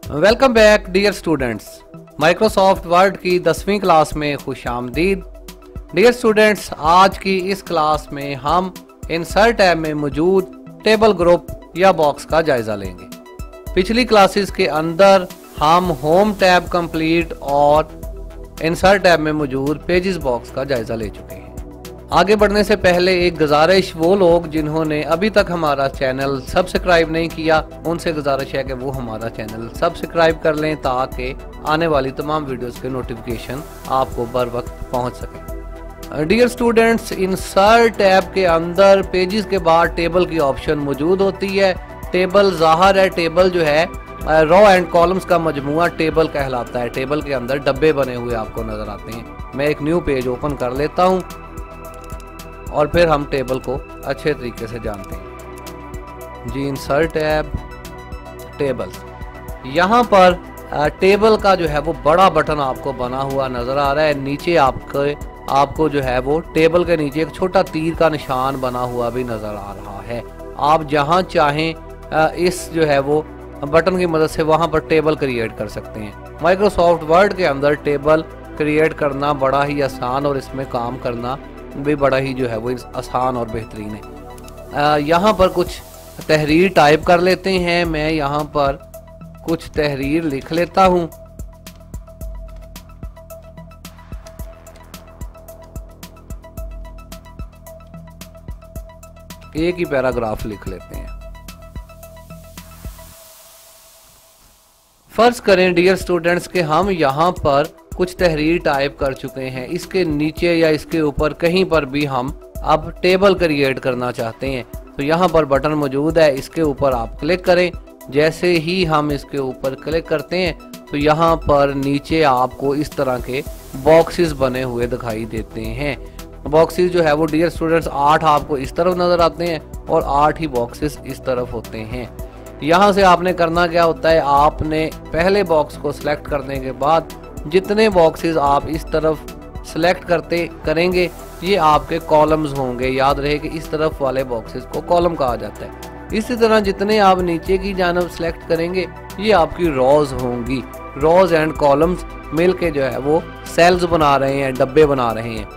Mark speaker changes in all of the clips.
Speaker 1: Welcome back dear students. Microsoft Word की 10वीं class में खुशामदीद। डियर स्टूडेंट्स, आज की इस क्लास में हम इंसर्ट टैब में मौजूद टेबल ग्रुप या बॉक्स का जायजा लेंगे। पिछली क्लासेस के अंदर हम होम टैब कंप्लीट और इंसर्ट टैब में मौजूद पेजेस बॉक्स का जायजा ले चुके हैं। आगे बढ़ने से पहले एक गुजारिश, वो लोग जिन्होंने अभी तक हमारा चैनल सब्सक्राइब नहीं किया उनसे गुजारिश है कि वो हमारा चैनल सब्सक्राइब कर लें ताकि आने वाली तमाम वीडियोस के नोटिफिकेशन आपको बर वक्त पहुंच सके। डियर स्टूडेंट्स, इंसर्ट टैब के अंदर पेजेस के बाद टेबल की ऑप्शन मौजूद होती है। टेबल ज़ाहिर है, टेबल जो है रो एंड कॉलम्स का मजमुआ टेबल कहलाता है। टेबल के अंदर डब्बे बने हुए आपको नजर आते हैं। मैं एक न्यू पेज ओपन कर लेता हूं और फिर हम टेबल को अच्छे तरीके से जानते हैं। जी, इंसर्ट टैब, टेबल्स। यहाँ पर टेबल का जो है वो बड़ा बटन आपको बना हुआ नजर आ रहा है। नीचे आपको जो है वो टेबल के नीचे एक छोटा तीर का निशान बना हुआ भी नजर आ रहा है। आप जहाँ चाहें इस जो है वो बटन की मदद से वहाँ पर टेबल क्रिएट कर सकते हैं। माइक्रोसॉफ्ट वर्ड के अंदर टेबल क्रिएट करना बड़ा ही आसान और इसमें काम करना भी बड़ा ही जो है वो आसान और बेहतरीन है। यहाँ पर कुछ तहरीर टाइप कर लेते हैं। मैं यहाँ पर कुछ तहरीर लिख लेता हूँ। एक ही पैराग्राफ लिख लेते हैं। फर्ज करें डियर स्टूडेंट्स कि हम यहाँ पर कुछ तहरीर टाइप कर चुके हैं। इसके नीचे या इसके ऊपर कहीं पर भी हम अब टेबल क्रिएट करना चाहते हैं तो यहाँ पर बटन मौजूद है, इसके ऊपर आप क्लिक करें। जैसे ही हम इसके ऊपर क्लिक करते हैं तो यहाँ पर नीचे आपको इस तरह के बॉक्सेस बने हुए दिखाई देते हैं। बॉक्सेस जो है वो डियर स्टूडेंट्स 8 आपको इस तरफ नजर आते हैं और 8 ही बॉक्सेस इस तरफ होते हैं। यहाँ से आपने करना क्या होता है, आपने पहले बॉक्स को सिलेक्ट करने के बाद जितने बॉक्सेस आप इस तरफ सिलेक्ट करेंगे ये आपके कॉलम्स होंगे। याद रहे कि इस तरफ वाले बॉक्सेस को कॉलम कहा जाता है। इसी तरह जितने आप नीचे की जानब सिलेक्ट करेंगे ये आपकी रोज होंगी। रोज एंड कॉलम्स मिलके जो है वो सेल्स बना रहे हैं, डब्बे बना रहे हैं।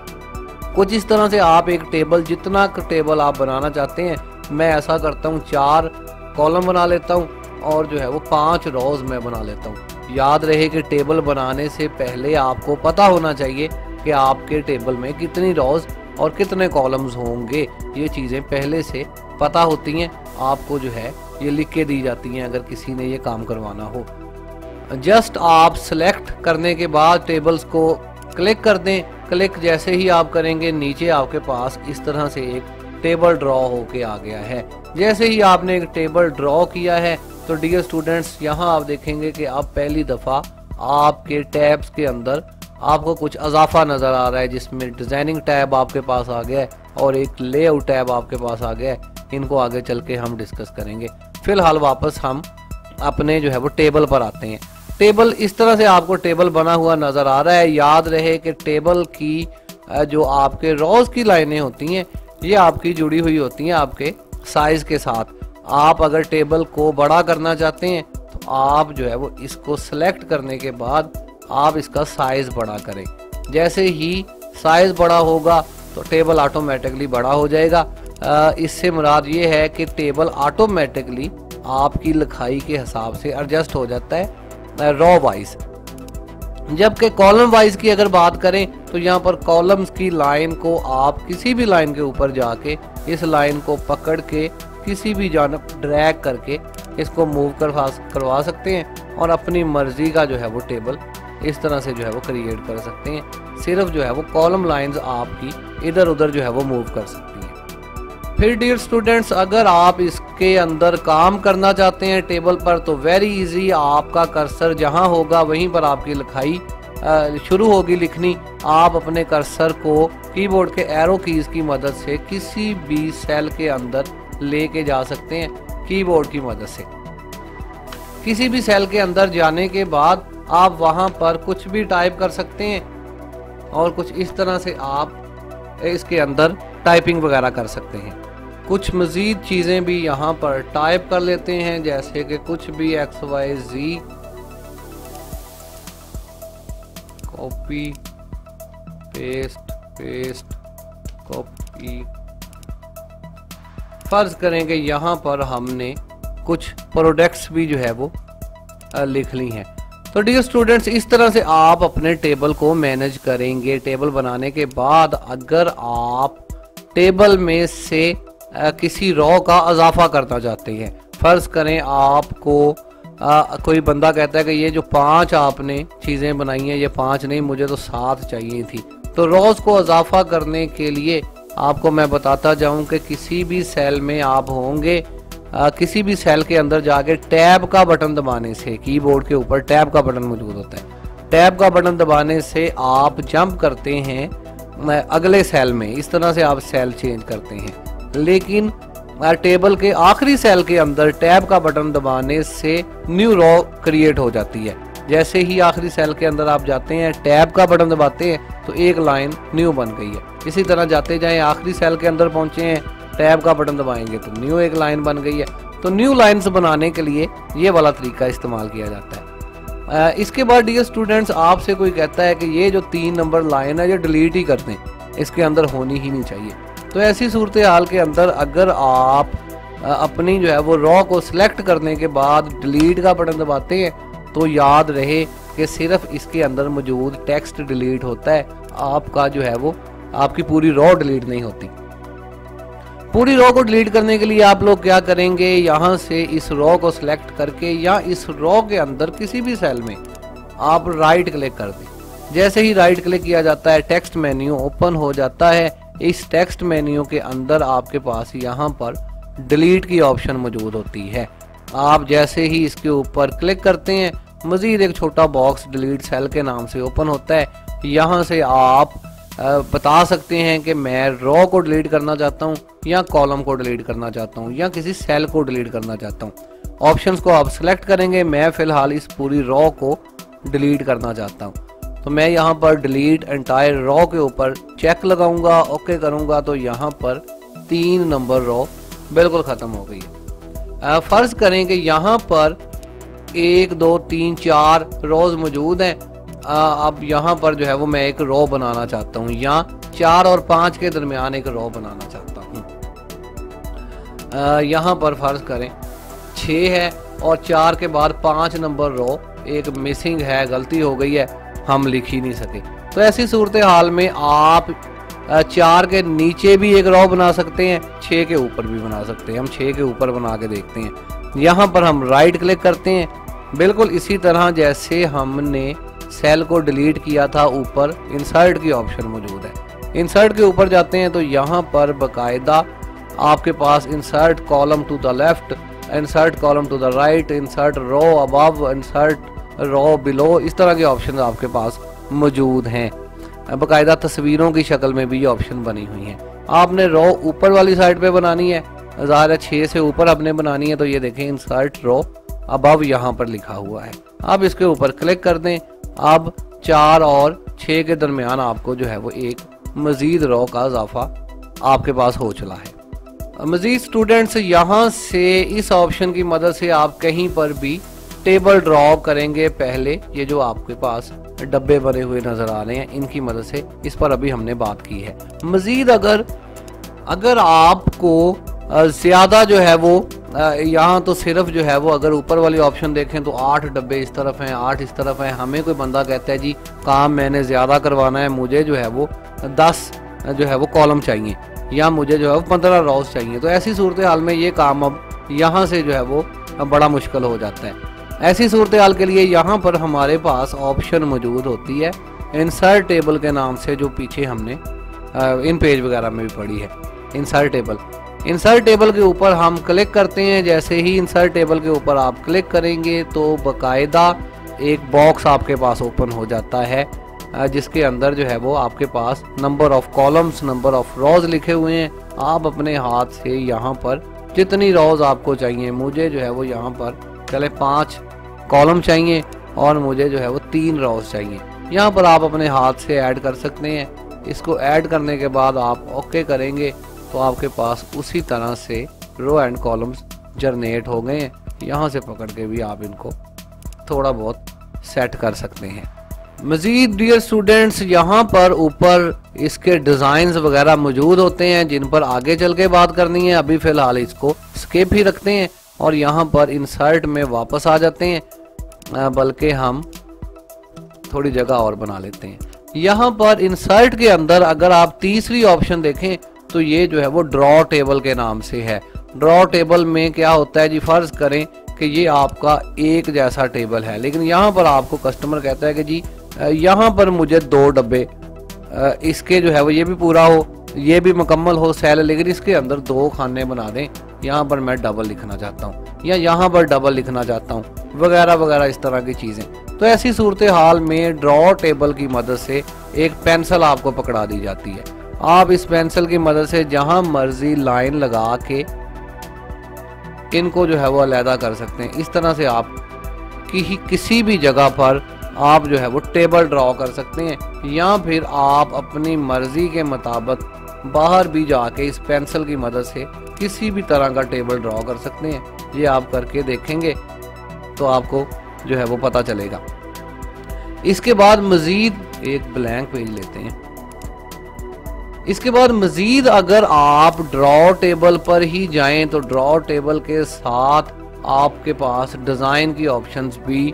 Speaker 1: कुछ इस तरह से आप एक टेबल, जितना टेबल आप बनाना चाहते हैं, मैं ऐसा करता हूँ 4 कॉलम बना लेता हूँ और जो है वो 5 रोज में बना लेता हूँ। याद रहे कि टेबल बनाने से पहले आपको पता होना चाहिए कि आपके टेबल में कितनी रोज और कितने कॉलम्स होंगे। ये चीज़ें पहले से पता होती हैं, आपको जो है ये लिख के दी जाती हैं अगर किसी ने ये काम करवाना हो। जस्ट आप सेलेक्ट करने के बाद टेबल्स को क्लिक कर दें। क्लिक जैसे ही आप करेंगे नीचे आपके पास इस तरह से एक टेबल ड्रॉ होके आ गया है। जैसे ही आपने एक टेबल ड्रॉ किया है तो डियर स्टूडेंट्स यहाँ आप देखेंगे कि अब पहली दफ़ा आपके टैब्स के अंदर आपको कुछ इजाफा नज़र आ रहा है, जिसमें डिज़ाइनिंग टैब आपके पास आ गया है और एक लेआउट टैब आपके पास आ गया है। इनको आगे चल के हम डिस्कस करेंगे। फिलहाल वापस हम अपने जो है वो टेबल पर आते हैं। टेबल इस तरह से आपको टेबल बना हुआ नज़र आ रहा है। याद रहे कि टेबल की जो आपके रोज की लाइनें होती हैं ये आपकी जुड़ी हुई होती हैं आपके साइज के साथ। आप अगर टेबल को बड़ा करना चाहते हैं तो आप जो है वो इसको सिलेक्ट करने के बाद आप इसका साइज बड़ा करें। जैसे ही साइज बड़ा होगा तो टेबल ऑटोमेटिकली बड़ा हो जाएगा। इससे मुराद ये है कि टेबल ऑटोमेटिकली आपकी लिखाई के हिसाब से एडजस्ट हो जाता है रो वाइज। जबकि कॉलम वाइज की अगर बात करें तो यहाँ पर कॉलम्स की लाइन को आप किसी भी लाइन के ऊपर जाके इस लाइन को पकड़ के किसी भी जानब ड्रैग करके इसको मूव करवा सकते हैं और अपनी मर्जी का जो है वो टेबल इस तरह से जो है वो क्रिएट कर सकते हैं। सिर्फ जो है वो कॉलम लाइंस आपकी इधर उधर जो है वो मूव कर सकती हैं। फिर डियर स्टूडेंट्स, अगर आप इसके अंदर काम करना चाहते हैं टेबल पर तो वेरी इजी, आपका कर्सर जहां होगा वहीं पर आपकी लिखाई शुरू होगी लिखनी। आप अपने कर्सर को कीबोर्ड के एरो कीज की मदद से किसी भी सेल के अंदर लेके जा सकते हैं। कीबोर्ड की मदद से किसी भी सेल के अंदर जाने के बाद आप वहां पर कुछ भी टाइप कर सकते हैं और कुछ इस तरह से आप इसके अंदर टाइपिंग वगैरह कर सकते हैं। कुछ मज़ीद चीज़ें भी यहाँ पर टाइप कर लेते हैं, जैसे कि कुछ भी XYZ copy paste paste copy. फर्ज करें कि यहाँ पर हमने कुछ प्रोडक्ट्स भी जो है वो लिख ली हैं। तो डियर स्टूडेंट्स, इस तरह से आप अपने टेबल को मैनेज करेंगे। टेबल बनाने के बाद अगर आप टेबल में से किसी रॉ का इजाफा करना चाहते हैं, फर्ज करें आपको कोई बंदा कहता है कि ये जो 5 आपने चीज़ें बनाई हैं ये 5 नहीं, मुझे तो 7 चाहिए थी। तो रॉज को इजाफा करने के लिए आपको मैं बताता जाऊं कि किसी भी सेल में आप होंगे, किसी भी सेल के अंदर जाके टैब का बटन दबाने से, कीबोर्ड के ऊपर टैब का बटन मौजूद होता है, टैब का बटन दबाने से आप जंप करते हैं अगले सेल में। इस तरह से आप सेल चेंज करते हैं। लेकिन टेबल के आखिरी सेल के अंदर टैब का बटन दबाने से न्यू रॉ क्रिएट हो जाती है। जैसे ही आखिरी सेल के अंदर आप जाते हैं, टैब का बटन दबाते हैं तो एक लाइन न्यू बन गई है। इसी तरह जाते जाएं, आखिरी सेल के अंदर पहुंचे हैं, टैब का बटन दबाएंगे तो न्यू एक लाइन बन गई है। तो न्यू लाइंस बनाने के लिए ये वाला तरीका इस्तेमाल किया जाता है। इसके बाद डियर स्टूडेंट्स, आपसे कोई कहता है कि ये जो 3 नंबर लाइन है ये डिलीट ही कर दें, इसके अंदर होनी ही नहीं चाहिए। तो ऐसी सूरत हाल के अंदर अगर आप अपनी जो है वो रॉ को सिलेक्ट करने के बाद डिलीट का बटन दबाते हैं तो याद रहे कि सिर्फ इसके अंदर मौजूद टेक्स्ट डिलीट होता है, आपका जो है वो आपकी पूरी रॉ डिलीट नहीं होती। पूरी रॉ को डिलीट करने के लिए आप लोग क्या करेंगे, यहाँ से इस रॉ को सिलेक्ट करके या इस रॉ के अंदर किसी भी सेल में आप राइट क्लिक कर दें। जैसे ही राइट क्लिक किया जाता है टेक्स्ट मेन्यू ओपन हो जाता है। इस टेक्स्ट मेन्यू के अंदर आपके पास यहाँ पर डिलीट की ऑप्शन मौजूद होती है। आप जैसे ही इसके ऊपर क्लिक करते हैं मजीद एक छोटा बॉक्स डिलीट सेल के नाम से ओपन होता है। यहाँ से आप बता सकते हैं कि मैं रॉ को डिलीट करना चाहता हूँ या कॉलम को डिलीट करना चाहता हूँ या किसी सेल को डिलीट करना चाहता हूँ। ऑप्शंस को आप सिलेक्ट करेंगे। मैं फ़िलहाल इस पूरी रॉ को डिलीट करना चाहता हूँ तो मैं यहाँ पर डिलीट एंटायर रॉ के ऊपर चेक लगाऊंगा, ओके करूँगा तो यहाँ पर 3 नंबर रॉ बिल्कुल ख़त्म हो गई है। फ़र्ज़ करें कि यहाँ पर 1 2 3 4 रॉज मौजूद हैं। अब यहाँ पर जो है वो मैं एक रॉ बनाना चाहता हूँ या 4 और 5 के दरमियान एक रॉ बनाना चाहता हूँ। यहाँ पर फ़र्ज़ करें 6 है और 4 के बाद 5 नंबर रॉ एक मिसिंग है, गलती हो गई है, हम लिख ही नहीं सके। तो ऐसी सूरत हाल में आप 4 के नीचे भी एक रॉ बना सकते हैं, 6 के ऊपर भी बना सकते हैं। हम 6 के ऊपर बना के देखते हैं। यहाँ पर हम राइट क्लिक करते हैं, बिल्कुल इसी तरह जैसे हमने सेल को डिलीट किया था, ऊपर इंसर्ट की ऑप्शन मौजूद है। इंसर्ट के ऊपर जाते हैं तो यहाँ पर बाकायदा आपके पास insert column to the left, insert column to the right, insert row above, insert row below, इस तरह के ऑप्शन आपके पास मौजूद हैं। बाकायदा तस्वीरों की शक्ल में भी ये ऑप्शन बनी हुई हैं। आपने रो ऊपर वाली साइड पे बनानी है, ज़ाहिर है 6 से ऊपर आपने बनानी है तो ये देखें इंसर्ट रो अबव यहाँ पर लिखा हुआ है। आप इसके ऊपर क्लिक कर दें। अब 4 और 6 के दरमियान आपको जो है वो एक मजीद रॉ का इजाफा आपके पास हो चला है। मजीद स्टूडेंट्स, यहाँ से इस ऑप्शन की मदद से आप कहीं पर भी टेबल ड्रॉ करेंगे। पहले ये जो आपके पास डब्बे बने हुए नजर आ रहे हैं इनकी मदद से, इस पर अभी हमने बात की है। मजीद अगर आपको ज़्यादा जो है वो यहाँ तो सिर्फ जो है वो अगर ऊपर वाली ऑप्शन देखें तो 8 डब्बे इस तरफ हैं, 8 इस तरफ हैं। हमें कोई बंदा कहता है जी काम मैंने ज़्यादा करवाना है, मुझे जो है वो 10 जो है वो कॉलम चाहिए या मुझे जो है वो 15 रॉज चाहिए। तो ऐसी सूरत हाल में ये काम अब यहाँ से जो है वो बड़ा मुश्किल हो जाता है। ऐसी सूरत हाल के लिए यहाँ पर हमारे पास ऑप्शन मौजूद होती है इंसर्ट टेबल के नाम से, जो पीछे हमने इन पेज वगैरह में भी पढ़ी है। इंसर्ट टेबल के ऊपर हम क्लिक करते हैं। जैसे ही इंसर्ट टेबल के ऊपर आप क्लिक करेंगे तो बाकायदा एक बॉक्स आपके पास ओपन हो जाता है जिसके अंदर जो है वो आपके पास number of columns, number of rows लिखे हुए हैं। आप अपने हाथ से यहाँ पर जितनी रॉज आपको चाहिए, मुझे जो है वो यहाँ पर चले 5 कॉलम चाहिए और मुझे जो है वो 3 रॉज चाहिए, यहाँ पर आप अपने हाथ से ऐड कर सकते हैं। इसको ऐड करने के बाद आप ओके करेंगे तो आपके पास उसी तरह से रो एंड कॉलम्स जनरेट हो गए हैं। यहाँ से पकड़ के भी आप इनको थोड़ा बहुत सेट कर सकते हैं। मजीद डियर स्टूडेंट्स यहाँ पर ऊपर इसके डिज़ाइंस वगैरह मौजूद होते हैं जिन पर आगे चल के बात करनी है। अभी फ़िलहाल इसको स्किप ही रखते हैं और यहाँ पर इंसर्ट में वापस आ जाते हैं, बल्कि हम थोड़ी जगह और बना लेते हैं। यहाँ पर इंसर्ट के अंदर अगर आप तीसरी ऑप्शन देखें तो ये जो है वो ड्रॉ टेबल के नाम से है। ड्रॉ टेबल में क्या होता है जी, फर्ज करें कि ये आपका एक जैसा टेबल है, लेकिन यहाँ पर आपको कस्टमर कहता है कि जी यहाँ पर मुझे 2 डब्बे इसके जो है वो ये भी पूरा हो, ये भी मुकम्मल हो सेल, लेकिन इसके अंदर 2 खाने बना दें, यहाँ पर मैं डबल लिखना चाहता हूँ या यहाँ पर डबल लिखना चाहता हूँ, वगैरह वगैरह इस तरह की चीज़ें। तो ऐसी सूरत हाल में ड्रॉ टेबल की मदद से एक पेंसिल आपको पकड़ा दी जाती है। आप इस पेंसिल की मदद से जहाँ मर्जी लाइन लगा के इनको जो है वो अलहदा कर सकते हैं। इस तरह से आप किसी भी जगह पर आप जो है वो टेबल ड्रॉ कर सकते हैं, या फिर आप अपनी मर्जी के मुताबिक बाहर भी जाके इस पेंसिल की मदद से किसी भी तरह का टेबल ड्रॉ कर सकते हैं। ये आप करके देखेंगे तो आपको जो है वो पता चलेगा। इसके बाद मजीद एक ब्लैंक पेज लेते हैं। इसके बाद मजीद अगर आप ड्रॉ टेबल पर ही जाएं तो ड्रॉ टेबल के साथ आपके पास डिज़ाइन की ऑप्शंस भी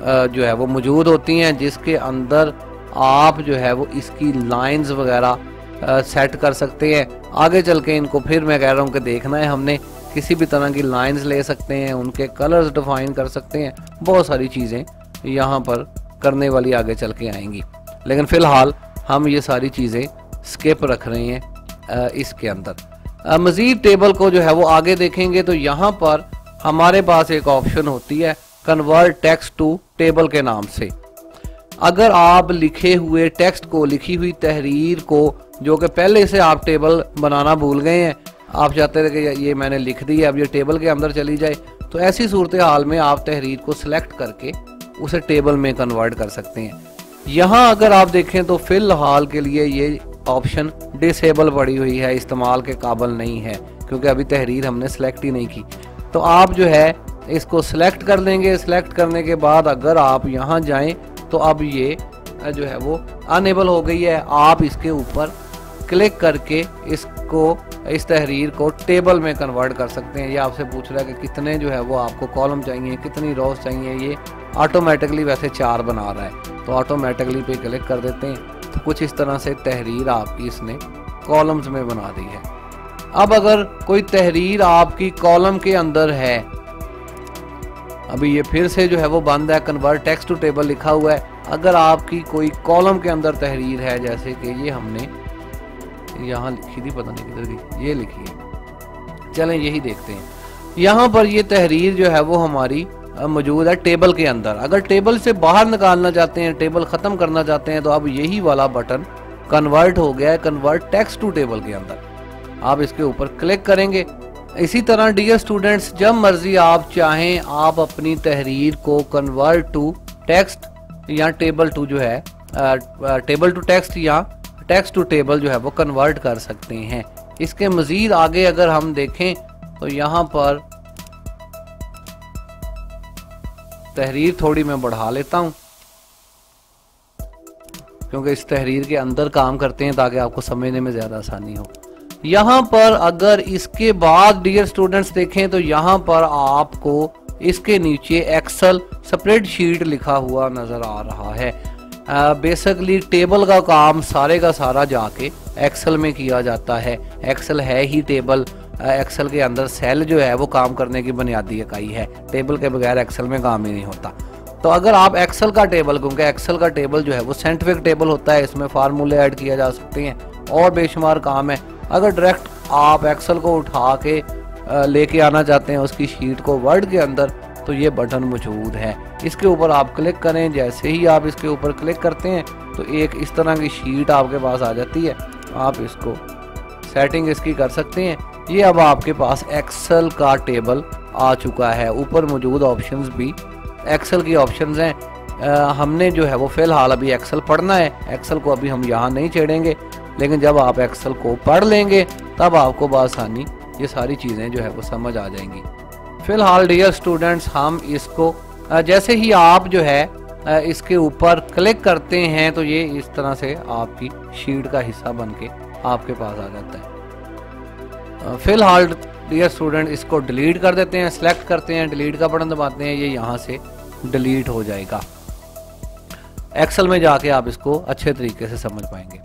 Speaker 1: जो है वो मौजूद होती हैं, जिसके अंदर आप जो है वो इसकी लाइंस वगैरह सेट कर सकते हैं। आगे चल के इनको फिर मैं कह रहा हूँ कि देखना है हमने, किसी भी तरह की लाइंस ले सकते हैं, उनके कलर्स डिफाइन कर सकते हैं, बहुत सारी चीज़ें यहाँ पर करने वाली आगे चल के आएंगी, लेकिन फ़िलहाल हम ये सारी चीज़ें स्किप रख रहे हैं इसके अंदर। मज़ीद टेबल को जो है वो आगे देखेंगे तो यहाँ पर हमारे पास एक ऑप्शन होती है कन्वर्ट टेक्स्ट टू टेबल के नाम से। अगर आप लिखे हुए टेक्स्ट को, लिखी हुई तहरीर को, जो कि पहले से आप टेबल बनाना भूल गए हैं, आप चाहते थे कि ये मैंने लिख दी है अब ये टेबल के अंदर चली जाए, तो ऐसी सूरत हाल में आप तहरीर को सिलेक्ट करके उसे टेबल में कन्वर्ट कर सकते हैं। यहाँ अगर आप देखें तो फ़िलहाल के लिए ये ऑप्शन डिसेबल पड़ी हुई है, इस्तेमाल के काबिल नहीं है, क्योंकि अभी तहरीर हमने सेलेक्ट ही नहीं की। तो आप जो है इसको सिलेक्ट कर लेंगे। सिलेक्ट करने के बाद अगर आप यहाँ जाएं तो अब ये जो है वो अनेबल हो गई है। आप इसके ऊपर क्लिक करके इसको, इस तहरीर को टेबल में कन्वर्ट कर सकते हैं। ये आपसे पूछ रहा है कि कितने जो है वो आपको कॉलम चाहिए, कितनी रोज चाहिए। ये ऑटोमेटिकली वैसे 4 बना रहा है, तो ऑटोमेटिकली पे क्लिक कर देते हैं तो कुछ इस तरह से तहरीर आपकी इसने कॉलम्स में बना दी है। अब अगर कोई तहरीर आपकी कॉलम के अंदर है, अभी ये फिर से जो है वो बंद है, कन्वर्ट टेक्स्ट टू टेबल लिखा हुआ है। अगर आपकी कोई कॉलम के अंदर तहरीर है, जैसे कि ये हमने यहाँ लिखी थी, पता नहीं किधर गई, ये लिखी है, चलें यही देखते हैं। यहाँ पर ये तहरीर जो है वो हमारी मौजूद है टेबल के अंदर। अगर टेबल से बाहर निकालना चाहते हैं, टेबल ख़त्म करना चाहते हैं, तो अब यही वाला बटन कन्वर्ट हो गया है, कन्वर्ट टेक्स्ट टू टेबल के अंदर। आप इसके ऊपर क्लिक करेंगे। इसी तरह डियर स्टूडेंट्स, जब मर्जी आप चाहें आप अपनी तहरीर को कन्वर्ट टू टेक्स्ट या टेबल टू जो है टेबल टू टेक्स्ट या टेक्स्ट टू टेबल जो है वो कन्वर्ट कर सकते हैं। इसके मजीद आगे अगर हम देखें तो यहाँ पर तहरीर थोड़ी मैं बढ़ा लेता हूँ, क्योंकि इस तहरीर के अंदर काम करते हैं ताकि आपको समझने में ज़्यादा आसानी हो। यहाँ पर अगर इसके बाद डियर स्टूडेंट्स देखें तो यहाँ पर आपको इसके नीचे एक्सेल स्प्रेडशीट लिखा हुआ नज़र आ रहा है। बेसिकली टेबल का काम सारे का सारा जाके एक्सेल में किया जाता है। एक्सेल है ही टेबल, एक्सेल के अंदर सेल जो है वो काम करने की बुनियादी इकाई है। टेबल के बगैर एक्सेल में काम ही नहीं होता। तो अगर आप एक्सेल का टेबल, क्योंकि एक्सेल का टेबल जो है वो साइंटिफिक टेबल होता है, इसमें फार्मूले ऐड किए जा सकते हैं और बेशुमार काम है। अगर डायरेक्ट आप एक्सेल को उठा के लेके आना चाहते हैं उसकी शीट को वर्ड के अंदर, तो ये बटन मौजूद है। इसके ऊपर आप क्लिक करें। जैसे ही आप इसके ऊपर क्लिक करते हैं तो एक इस तरह की शीट आपके पास आ जाती है। आप इसको सेटिंग इसकी कर सकते हैं। ये अब आपके पास एक्सेल का टेबल आ चुका है। ऊपर मौजूद ऑप्शंस भी एक्सेल की ऑप्शंस हैं। हमने जो है वो फ़िलहाल अभी एक्सेल पढ़ना है। एक्सेल को अभी हम यहाँ नहीं छेड़ेंगे, लेकिन जब आप एक्सेल को पढ़ लेंगे तब आपको बआसानी ये सारी चीज़ें जो है वो समझ आ जाएंगी। फ़िलहाल डियर स्टूडेंट्स, हम इसको जैसे ही आप जो है इसके ऊपर क्लिक करते हैं तो ये इस तरह से आपकी शीट का हिस्सा बन के आपके पास आ जाता है। फिलहाल डियर स्टूडेंट इसको डिलीट कर देते हैं, सेलेक्ट करते हैं, डिलीट का बटन दबाते हैं, ये यहाँ से डिलीट हो जाएगा। एक्सेल में जाके आप इसको अच्छे तरीके से समझ पाएंगे।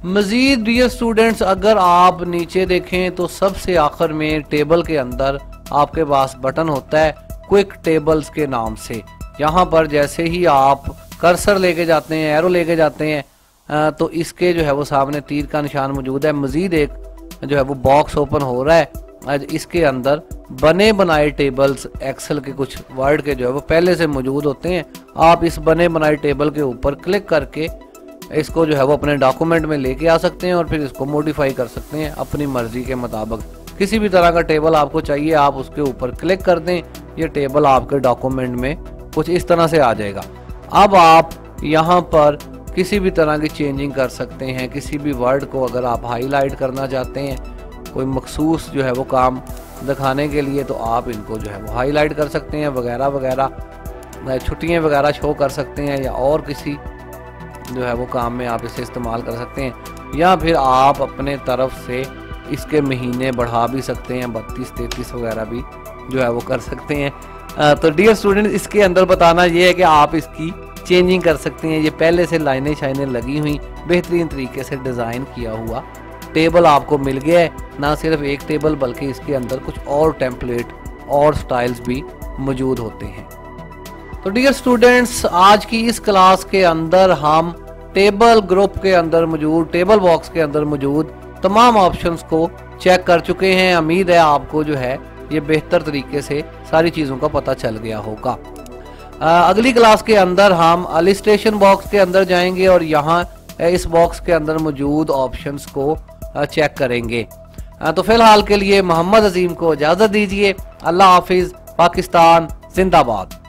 Speaker 1: मजीद डियर स्टूडेंट्स अगर आप नीचे देखें तो सबसे आखिर में टेबल के अंदर आपके पास बटन होता है क्विक टेबल्स के नाम से। यहाँ पर जैसे ही आप कर्सर लेके जाते हैं, एरो लेके जाते हैं तो इसके जो है वो सामने तीर का निशान मौजूद है। मजीद एक जो है वो बॉक्स ओपन हो रहा है, इसके अंदर बने बनाए टेबल्स एक्सेल के कुछ वर्ड के जो है वो पहले से मौजूद होते हैं। आप इस बने बनाए टेबल के ऊपर क्लिक करके इसको जो है वो अपने डॉक्यूमेंट में लेके आ सकते हैं और फिर इसको मॉडिफाई कर सकते हैं अपनी मर्जी के मुताबिक। किसी भी तरह का टेबल आपको चाहिए आप उसके ऊपर क्लिक कर दें, ये टेबल आपके डॉक्यूमेंट में कुछ इस तरह से आ जाएगा। अब आप यहाँ पर किसी भी तरह की चेंजिंग कर सकते हैं। किसी भी वर्ड को अगर आप हाईलाइट करना चाहते हैं कोई मखसूस जो है वो काम दिखाने के लिए तो आप इनको जो है वो हाईलाइट कर सकते हैं वगैरह वगैरह। छुट्टियाँ वगैरह शो कर सकते हैं या और किसी जो है वो काम में आप इसे इस्तेमाल कर सकते हैं, या फिर आप अपने तरफ से इसके महीने बढ़ा भी सकते हैं, 32, 33 वगैरह भी जो है वो कर सकते हैं। तो डियर स्टूडेंट इसके अंदर बताना ये है कि आप इसकी चेंजिंग कर सकते हैं। ये पहले से लाइनें शाइनें लगी हुई बेहतरीन तरीके से डिज़ाइन किया हुआ टेबल आपको मिल गया है। ना सिर्फ एक टेबल बल्कि इसके अंदर कुछ और टेम्पलेट और स्टाइल्स भी मौजूद होते हैं। तो डियर स्टूडेंट्स आज की इस क्लास के अंदर हम टेबल ग्रुप के अंदर मौजूद टेबल बॉक्स के अंदर मौजूद तमाम ऑप्शंस को चेक कर चुके हैं। उम्मीद है आपको जो है ये बेहतर तरीके से सारी चीज़ों का पता चल गया होगा। अगली क्लास के अंदर हम इलस्ट्रेशन बॉक्स के अंदर जाएंगे और यहाँ इस बॉक्स के अंदर मौजूद ऑप्शंस को चेक करेंगे। तो फिलहाल के लिए मोहम्मद अजीम को इजाज़त दीजिए। अल्लाह हाफिज़। पाकिस्तान जिंदाबाद।